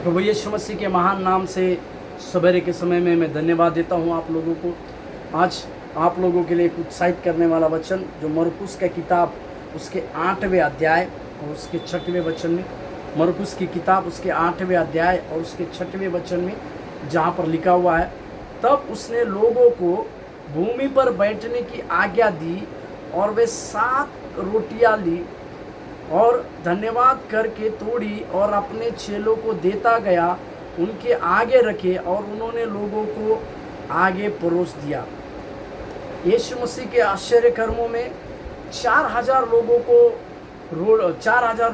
प्रभु यीशु मसीह के महान नाम से सवेरे के समय में मैं धन्यवाद देता हूँ आप लोगों को। आज आप लोगों के लिए एक उत्साहित करने वाला वचन जो मरकुस का किताब उसके 8वें अध्याय और उसके 6वें वचन में, मरकुस की किताब उसके 8वें अध्याय और उसके 6वें वचन में जहाँ पर लिखा हुआ है, तब उसने लोगों को भूमि पर बैठने की आज्ञा दी और वे 7 रोटियां ली और धन्यवाद करके तोड़ी और अपने चेलों को देता गया, उनके आगे रखे और उन्होंने लोगों को आगे परोस दिया। यीशु मसीह के आश्चर्य कर्मों में 4000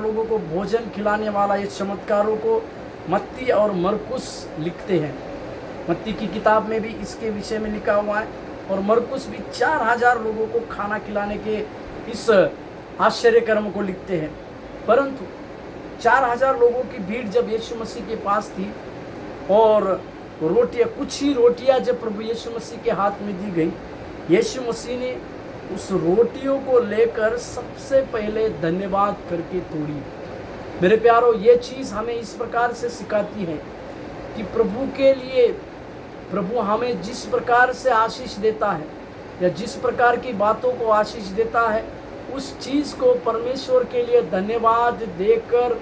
लोगों को भोजन खिलाने वाला ये चमत्कारों को मत्ती और मरकुस लिखते हैं। मत्ती की किताब में भी इसके विषय में लिखा हुआ है और मरकुस भी 4000 लोगों को खाना खिलाने के इस आश्चर्य कर्म को लिखते हैं। परंतु 4000 लोगों की भीड़ जब यीशु मसीह के पास थी और कुछ ही रोटियां जब प्रभु यीशु मसीह के हाथ में दी गई, यीशु मसीह ने उस रोटियों को लेकर सबसे पहले धन्यवाद करके तोड़ी। मेरे प्यारों, ये चीज़ हमें इस प्रकार से सिखाती है कि प्रभु के लिए प्रभु हमें जिस प्रकार से आशीष देता है या जिस प्रकार की बातों को आशीष देता है, उस चीज़ को परमेश्वर के लिए धन्यवाद देकर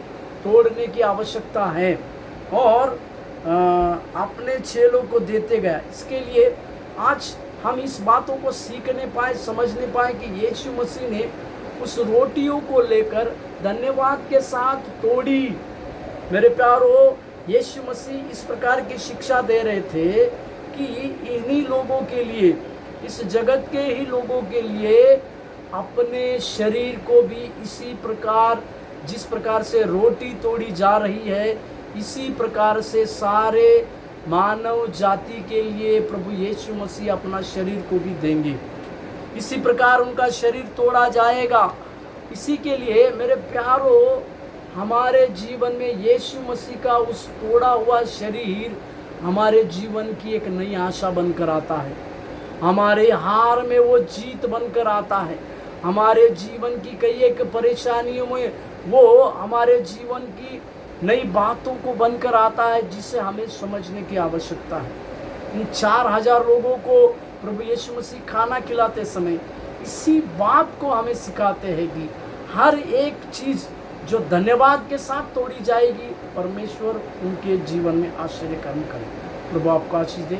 तोड़ने की आवश्यकता है और अपने चेलों को देते गया। इसके लिए आज हम इस बातों को सीखने पाए, समझने पाए कि यीशु मसीह ने उस रोटियों को लेकर धन्यवाद के साथ तोड़ी। मेरे प्यारों, यीशु मसीह इस प्रकार की शिक्षा दे रहे थे कि इन्हीं लोगों के लिए, इस जगत के ही लोगों के लिए अपने शरीर को भी इसी प्रकार, जिस प्रकार से रोटी तोड़ी जा रही है, इसी प्रकार से सारे मानव जाति के लिए प्रभु यीशु मसीह अपना शरीर को भी देंगे। इसी प्रकार उनका शरीर तोड़ा जाएगा। इसी के लिए मेरे प्यारों, हमारे जीवन में यीशु मसीह का उस तोड़ा हुआ शरीर हमारे जीवन की एक नई आशा बनकर आता है। हमारे हार में वो जीत बनकर आता है। हमारे जीवन की कई एक परेशानियों में वो हमारे जीवन की नई बातों को बनकर आता है, जिसे हमें समझने की आवश्यकता है। इन 4000 लोगों को प्रभु यीशु मसीह खाना खिलाते समय इसी बात को हमें सिखाते हैं कि हर एक चीज़ जो धन्यवाद के साथ तोड़ी जाएगी, परमेश्वर उनके जीवन में आश्चर्य कर्म करे। प्रभु आपको आशीष दे।